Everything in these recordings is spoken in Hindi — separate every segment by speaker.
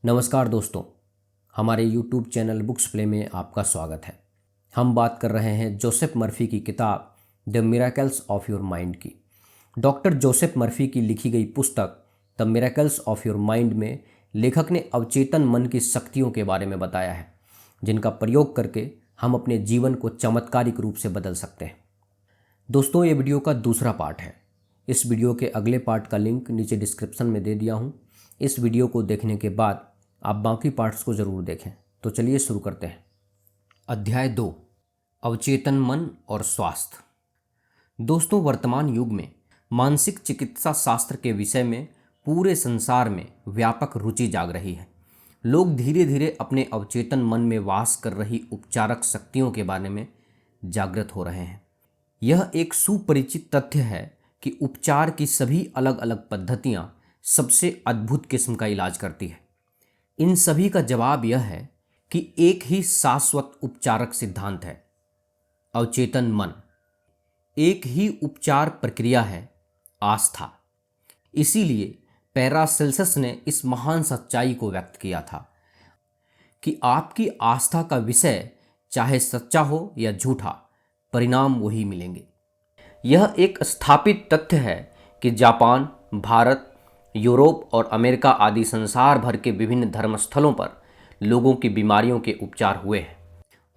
Speaker 1: नमस्कार दोस्तों, हमारे YouTube चैनल बुक्स प्ले में आपका स्वागत है। हम बात कर रहे हैं जोसेफ मर्फी की किताब the miracles of your mind की। डॉक्टर जोसेफ मर्फी की लिखी गई पुस्तक the miracles of your mind में लेखक ने अवचेतन मन की शक्तियों के बारे में बताया है, जिनका प्रयोग करके हम अपने जीवन को चमत्कारिक रूप से बदल सकते हैं। दोस्तों, ये वीडियो का दूसरा पार्ट है। इस वीडियो के अगले पार्ट का लिंक नीचे डिस्क्रिप्शन में दे दिया हूँ। इस वीडियो को देखने के बाद आप बाकी पार्ट्स को ज़रूर देखें। तो चलिए शुरू करते हैं। अध्याय 2, अवचेतन मन और स्वास्थ्य। दोस्तों, वर्तमान युग में मानसिक चिकित्सा शास्त्र के विषय में पूरे संसार में व्यापक रुचि जाग रही है। लोग धीरे धीरे अपने अवचेतन मन में वास कर रही उपचारक शक्तियों के बारे में जागृत हो रहे हैं। यह एक सुपरिचित तथ्य है कि उपचार की सभी अलग अलग पद्धतियां सबसे अद्भुत किस्म का इलाज करती है। इन सभी का जवाब यह है कि एक ही शाश्वत उपचारक सिद्धांत है, अवचेतन मन। एक ही उपचार प्रक्रिया है, आस्था। इसीलिए पैरासेल्सस ने इस महान सच्चाई को व्यक्त किया था कि आपकी आस्था का विषय चाहे सच्चा हो या झूठा, परिणाम वही मिलेंगे। यह एक स्थापित तथ्य है कि जापान, भारत, यूरोप और अमेरिका आदि संसार भर के विभिन्न धर्मस्थलों पर लोगों की बीमारियों के उपचार हुए हैं।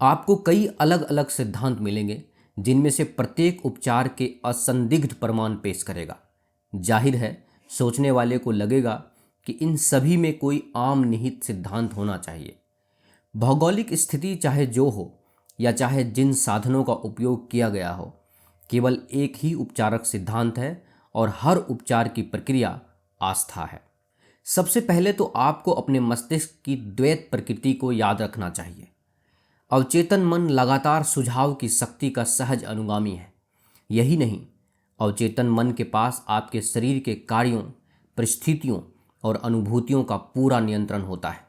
Speaker 1: आपको कई अलग अलग सिद्धांत मिलेंगे, जिनमें से प्रत्येक उपचार के असंदिग्ध प्रमाण पेश करेगा। जाहिर है, सोचने वाले को लगेगा कि इन सभी में कोई आम निहित सिद्धांत होना चाहिए। भौगोलिक स्थिति चाहे जो हो या चाहे जिन साधनों का उपयोग किया गया हो, केवल एक ही उपचारक सिद्धांत है और हर उपचार की प्रक्रिया आस्था है। सबसे पहले तो आपको अपने मस्तिष्क की द्वैत प्रकृति को याद रखना चाहिए। अवचेतन मन लगातार सुझाव की शक्ति का सहज अनुगामी है। यही नहीं, अवचेतन मन के पास आपके शरीर के कार्यों, परिस्थितियों और अनुभूतियों का पूरा नियंत्रण होता है।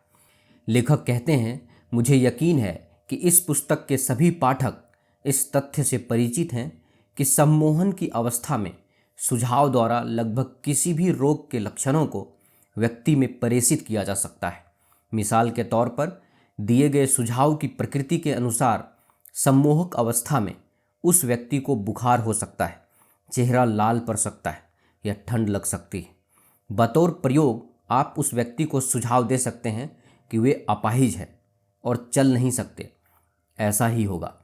Speaker 1: लेखक कहते हैं, मुझे यकीन है कि इस पुस्तक के सभी पाठक इस तथ्य से परिचित हैं कि सम्मोहन की अवस्था में सुझाव द्वारा लगभग किसी भी रोग के लक्षणों को व्यक्ति में प्रेषित किया जा सकता है। मिसाल के तौर पर, दिए गए सुझाव की प्रकृति के अनुसार सम्मोहक अवस्था में उस व्यक्ति को बुखार हो सकता है, चेहरा लाल पड़ सकता है या ठंड लग सकती है। बतौर प्रयोग आप उस व्यक्ति को सुझाव दे सकते हैं कि वे अपाहिज है और चल नहीं सकते। ऐसा ही होगा।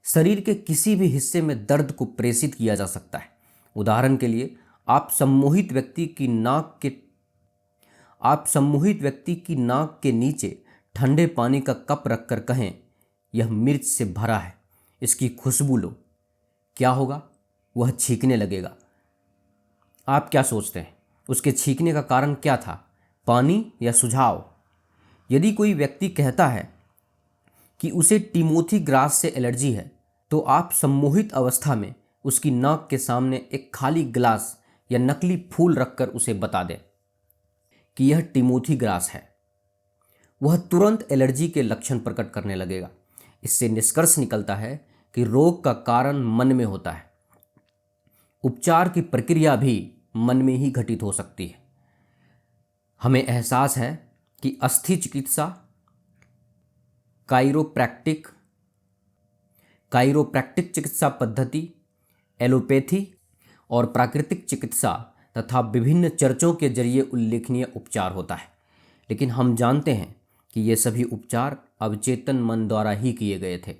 Speaker 1: शरीर के किसी भी हिस्से में दर्द को प्रेषित किया जा सकता है। उदाहरण के लिए, आप सम्मोहित व्यक्ति की नाक के नीचे ठंडे पानी का कप रखकर कहें, यह मिर्च से भरा है, इसकी खुशबू लो। क्या होगा? वह छींकने लगेगा। आप क्या सोचते हैं, उसके छींकने का कारण क्या था, पानी या सुझाव? यदि कोई व्यक्ति कहता है कि उसे टिमोथी ग्रास से एलर्जी है, तो आप सम्मोहित अवस्था में उसकी नाक के सामने एक खाली ग्लास या नकली फूल रखकर उसे बता दें कि यह टिमोथी ग्रास है। वह तुरंत एलर्जी के लक्षण प्रकट करने लगेगा। इससे निष्कर्ष निकलता है कि रोग का कारण मन में होता है। उपचार की प्रक्रिया भी मन में ही घटित हो सकती है। हमें एहसास है कि अस्थि चिकित्सा, काइरोप्रैक्टिक चिकित्सा पद्धति, एलोपैथी और प्राकृतिक चिकित्सा तथा विभिन्न चर्चों के जरिए उल्लेखनीय उपचार होता है, लेकिन हम जानते हैं कि ये सभी उपचार अवचेतन मन द्वारा ही किए गए थे।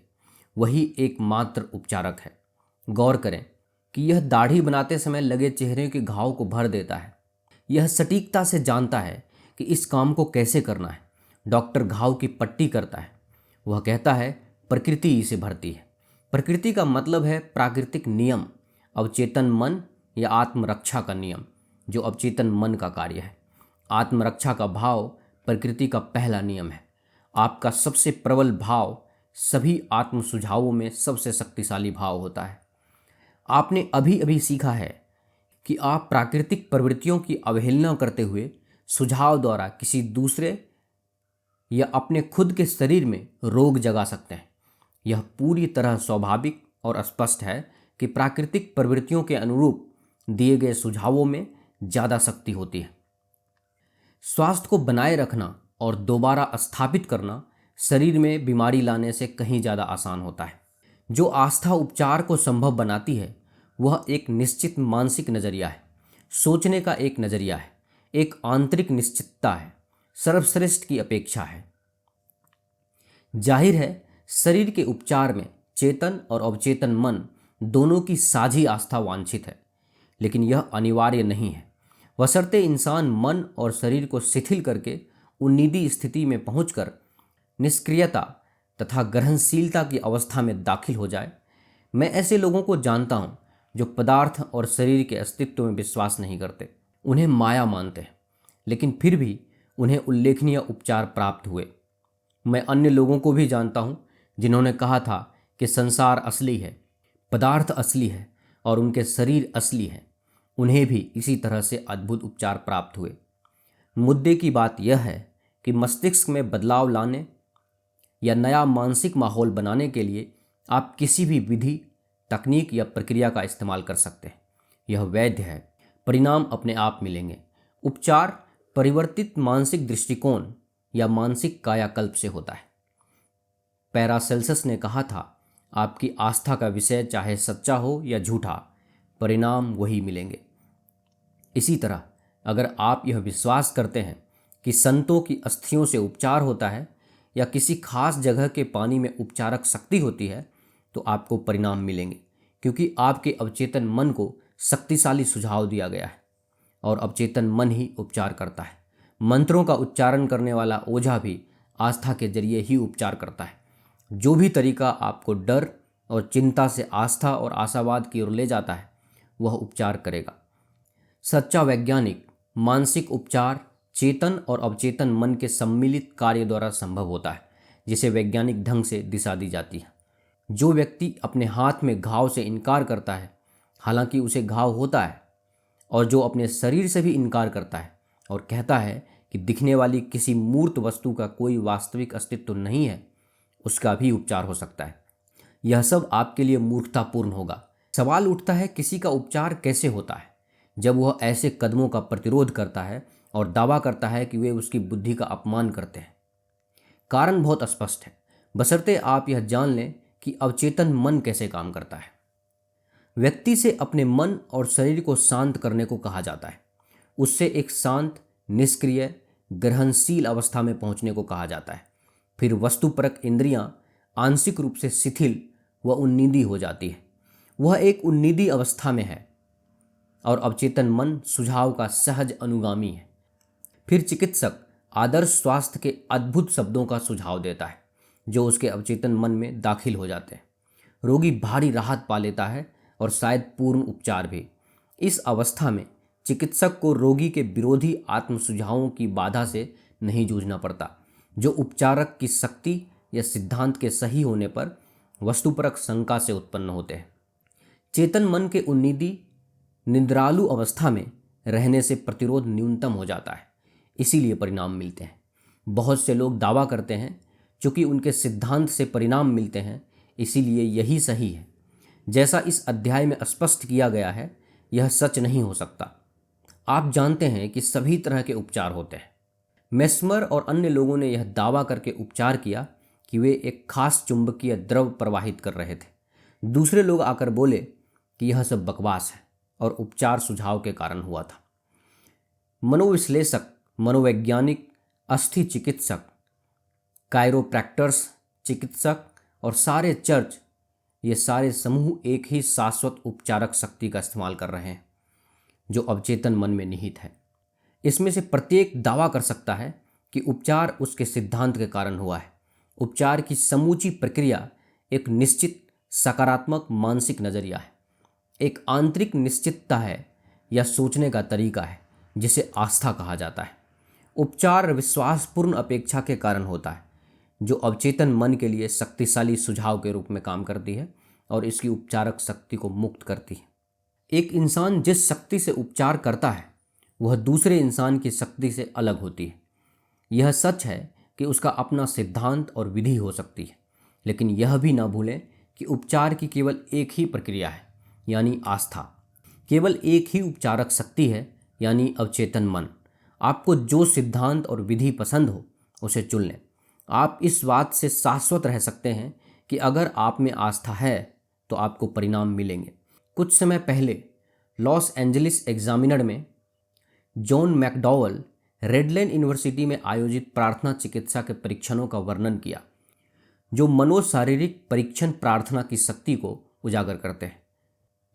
Speaker 1: वही एकमात्र उपचारक है। गौर करें कि यह दाढ़ी बनाते समय लगे चेहरे के घाव को भर देता है। यह सटीकता से जानता है कि इस काम को कैसे करना है। डॉक्टर घाव की पट्टी करता है। वह कहता है, प्रकृति इसे भरती है। प्रकृति का मतलब है प्राकृतिक नियम, अवचेतन मन या आत्मरक्षा का नियम, जो अवचेतन मन का कार्य है। आत्मरक्षा का भाव प्रकृति का पहला नियम है। आपका सबसे प्रबल भाव सभी आत्म सुझावों में सबसे शक्तिशाली भाव होता है। आपने अभी अभी सीखा है कि आप प्राकृतिक प्रवृत्तियों की अवहेलना करते हुए सुझाव द्वारा किसी दूसरे या अपने खुद के शरीर में रोग जगा सकते हैं। यह पूरी तरह स्वाभाविक और स्पष्ट है कि प्राकृतिक प्रवृत्तियों के अनुरूप दिए गए सुझावों में ज़्यादा शक्ति होती है। स्वास्थ्य को बनाए रखना और दोबारा स्थापित करना शरीर में बीमारी लाने से कहीं ज़्यादा आसान होता है। जो आस्था उपचार को संभव बनाती है वह एक निश्चित मानसिक नज़रिया है, सोचने का एक नज़रिया है, एक आंतरिक निश्चितता है, सर्वश्रेष्ठ की अपेक्षा है। जाहिर है शरीर के उपचार में चेतन और अवचेतन मन दोनों की साझी आस्था वांछित है, लेकिन यह अनिवार्य नहीं है। बशर्ते इंसान मन और शरीर को शिथिल करके उन्नीदी स्थिति में पहुंचकर निष्क्रियता तथा ग्रहणशीलता की अवस्था में दाखिल हो जाए। मैं ऐसे लोगों को जानता हूं जो पदार्थ और शरीर के अस्तित्व में विश्वास नहीं करते, उन्हें माया मानते हैं, लेकिन फिर भी उन्हें उल्लेखनीय उपचार प्राप्त हुए। मैं अन्य लोगों को भी जानता हूं जिन्होंने कहा था कि संसार असली है, पदार्थ असली है और उनके शरीर असली है। उन्हें भी इसी तरह से अद्भुत उपचार प्राप्त हुए। मुद्दे की बात यह है कि मस्तिष्क में बदलाव लाने या नया मानसिक माहौल बनाने के लिए आप किसी भी विधि, तकनीक या प्रक्रिया का इस्तेमाल कर सकते हैं। यह वैध है, परिणाम अपने आप मिलेंगे। उपचार परिवर्तित मानसिक दृष्टिकोण या मानसिक कायाकल्प से होता है। पैरासेल्सस ने कहा था, आपकी आस्था का विषय चाहे सच्चा हो या झूठा, परिणाम वही मिलेंगे। इसी तरह अगर आप यह विश्वास करते हैं कि संतों की अस्थियों से उपचार होता है या किसी खास जगह के पानी में उपचारक शक्ति होती है, तो आपको परिणाम मिलेंगे, क्योंकि आपके अवचेतन मन को शक्तिशाली सुझाव दिया गया है और अवचेतन मन ही उपचार करता है। मंत्रों का उच्चारण करने वाला ओझा भी आस्था के जरिए ही उपचार करता है। जो भी तरीका आपको डर और चिंता से आस्था और आशावाद की ओर ले जाता है, वह उपचार करेगा। सच्चा वैज्ञानिक मानसिक उपचार चेतन और अवचेतन मन के सम्मिलित कार्य द्वारा संभव होता है, जिसे वैज्ञानिक ढंग से दिशा दी जाती है। जो व्यक्ति अपने हाथ में घाव से इनकार करता है, हालांकि उसे घाव होता है, और जो अपने शरीर से भी इनकार करता है और कहता है कि दिखने वाली किसी मूर्त वस्तु का कोई वास्तविक अस्तित्व नहीं है, उसका भी उपचार हो सकता है। यह सब आपके लिए मूर्खतापूर्ण होगा। सवाल उठता है, किसी का उपचार कैसे होता है जब वह ऐसे कदमों का प्रतिरोध करता है और दावा करता है कि वे उसकी बुद्धि का अपमान करते हैं। कारण बहुत स्पष्ट है, बशर्ते आप यह जान लें कि अवचेतन मन कैसे काम करता है। व्यक्ति से अपने मन और शरीर को शांत करने को कहा जाता है। उससे एक शांत, निष्क्रिय, ग्रहणशील अवस्था में पहुंचने को कहा जाता है। फिर वस्तुपरक इंद्रियां आंशिक रूप से शिथिल व उन्नीदी हो जाती है। वह एक उन्नीदी अवस्था में है और अवचेतन मन सुझाव का सहज अनुगामी है। फिर चिकित्सक आदर्श स्वास्थ्य के अद्भुत शब्दों का सुझाव देता है जो उसके अवचेतन मन में दाखिल हो जाते हैं। रोगी भारी राहत पा लेता है और शायद पूर्ण उपचार भी। इस अवस्था में चिकित्सक को रोगी के विरोधी आत्म सुझावों की बाधा से नहीं जूझना पड़ता, जो उपचारक की शक्ति या सिद्धांत के सही होने पर वस्तुपरक शंका से उत्पन्न होते हैं। चेतन मन के उन्नीदी निद्रालु अवस्था में रहने से प्रतिरोध न्यूनतम हो जाता है, इसीलिए परिणाम मिलते हैं। बहुत से लोग दावा करते हैं चूंकि उनके सिद्धांत से परिणाम मिलते हैं, इसीलिए यही सही है। जैसा इस अध्याय में स्पष्ट किया गया है, यह सच नहीं हो सकता। आप जानते हैं कि सभी तरह के उपचार होते हैं। मेस्मर और अन्य लोगों ने यह दावा करके उपचार किया कि वे एक खास चुंबकीय द्रव प्रवाहित कर रहे थे। दूसरे लोग आकर बोले कि यह सब बकवास है और उपचार सुझाव के कारण हुआ था। मनोविश्लेषक, मनोवैज्ञानिक, अस्थि चिकित्सक, कायरोप्रैक्टर्स, चिकित्सक और सारे चर्च, ये सारे समूह एक ही शाश्वत उपचारक शक्ति का इस्तेमाल कर रहे हैं जो अवचेतन मन में निहित है। इसमें से प्रत्येक दावा कर सकता है कि उपचार उसके सिद्धांत के कारण हुआ है। उपचार की समूची प्रक्रिया एक निश्चित सकारात्मक मानसिक नजरिया है, एक आंतरिक निश्चितता है या सोचने का तरीका है जिसे आस्था कहा जाता है। उपचार विश्वासपूर्ण अपेक्षा के कारण होता है जो अवचेतन मन के लिए शक्तिशाली सुझाव के रूप में काम करती है और इसकी उपचारक शक्ति को मुक्त करती है। एक इंसान जिस शक्ति से उपचार करता है वह दूसरे इंसान की शक्ति से अलग होती है। यह सच है कि उसका अपना सिद्धांत और विधि हो सकती है, लेकिन यह भी ना भूलें कि उपचार की केवल एक ही प्रक्रिया है, यानी आस्था। केवल एक ही उपचारक शक्ति है, यानी अवचेतन मन। आपको जो सिद्धांत और विधि पसंद हो उसे चुन लें। आप इस बात से शाश्वत रह सकते हैं कि अगर आप में आस्था है तो आपको परिणाम मिलेंगे। कुछ समय पहले लॉस एंजलिस एग्जामिनर में जॉन मैकडॉवल रेडलैंड यूनिवर्सिटी में आयोजित प्रार्थना चिकित्सा के परीक्षणों का वर्णन किया, जो मनोशारीरिक परीक्षण प्रार्थना की शक्ति को उजागर करते हैं।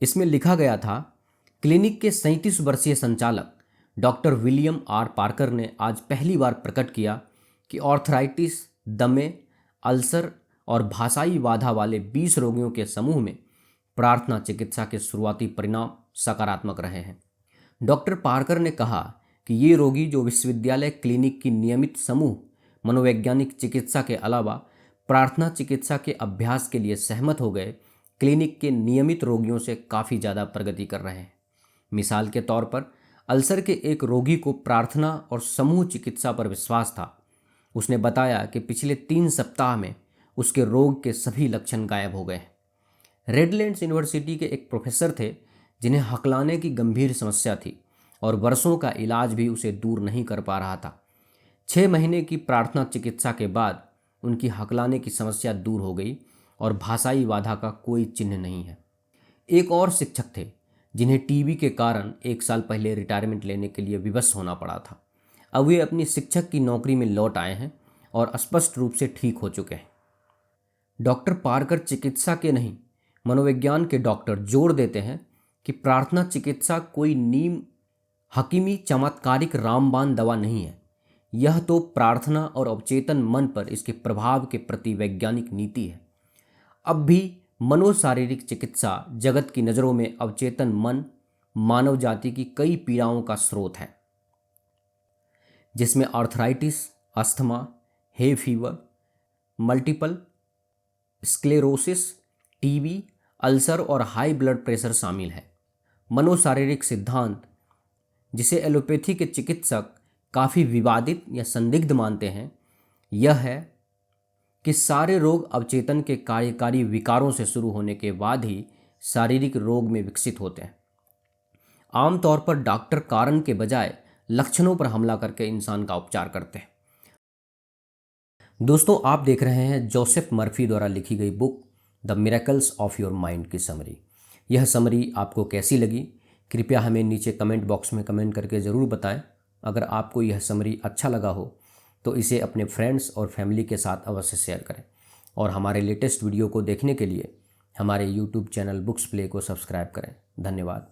Speaker 1: इसमें लिखा गया था, क्लिनिक के 37 वर्षीय संचालक डॉक्टर विलियम आर पार्कर ने आज पहली बार प्रकट किया कि ऑर्थराइटिस, दमे, अल्सर और भाषाई बाधा वाले 20 रोगियों के समूह में प्रार्थना चिकित्सा के शुरुआती परिणाम सकारात्मक रहे हैं। डॉक्टर पार्कर ने कहा कि ये रोगी जो विश्वविद्यालय क्लिनिक की नियमित समूह मनोवैज्ञानिक चिकित्सा के अलावा प्रार्थना चिकित्सा के अभ्यास के लिए सहमत हो गए, क्लिनिक के नियमित रोगियों से काफ़ी ज़्यादा प्रगति कर रहे हैं। मिसाल के तौर पर अल्सर के एक रोगी को प्रार्थना और समूह चिकित्सा पर विश्वास था। उसने बताया कि पिछले 3 सप्ताह में उसके रोग के सभी लक्षण गायब हो गए। रेडलैंड्स यूनिवर्सिटी के एक प्रोफेसर थे जिन्हें हकलाने की गंभीर समस्या थी और वर्षों का इलाज भी उसे दूर नहीं कर पा रहा था। 6 महीने की प्रार्थना चिकित्सा के बाद उनकी हकलाने की समस्या दूर हो गई और भाषाई बाधा का कोई चिन्ह नहीं है। एक और शिक्षक थे जिन्हें टीबी के कारण 1 साल पहले रिटायरमेंट लेने के लिए विवश होना पड़ा था। अब वे अपनी शिक्षक की नौकरी में लौट आए हैं और स्पष्ट रूप से ठीक हो चुके हैं। डॉक्टर पार्कर चिकित्सा के नहीं, मनोविज्ञान के डॉक्टर जोर देते हैं कि प्रार्थना चिकित्सा कोई नीम हकीमी चमत्कारिक रामबाण दवा नहीं है। यह तो प्रार्थना और अवचेतन मन पर इसके प्रभाव के प्रति वैज्ञानिक नीति है। अब भी मनोशारीरिक चिकित्सा जगत की नज़रों में अवचेतन मन मानव जाति की कई पीड़ाओं का स्रोत है, जिसमें arthritis, asthma, hay fever, multiple sclerosis, TB, ulcer और हाई ब्लड प्रेशर शामिल है। मनोशारीरिक सिद्धांत, जिसे एलोपैथी के चिकित्सक काफ़ी विवादित या संदिग्ध मानते हैं, यह है कि सारे रोग अवचेतन के कार्यकारी विकारों से शुरू होने के बाद ही शारीरिक रोग में विकसित होते हैं। आमतौर पर डॉक्टर कारण के बजाय लक्षणों पर हमला करके इंसान का उपचार करते हैं। दोस्तों, आप देख रहे हैं जोसेफ मर्फी द्वारा लिखी गई book the miracles of your mind की समरी। यह समरी आपको कैसी लगी, कृपया हमें नीचे कमेंट बॉक्स में कमेंट करके ज़रूर बताएं। अगर आपको यह समरी अच्छा लगा हो तो इसे अपने फ्रेंड्स और फैमिली के साथ अवश्य शेयर करें और हमारे लेटेस्ट वीडियो को देखने के लिए हमारे यूट्यूब चैनल बुक्स प्ले को सब्सक्राइब करें। धन्यवाद।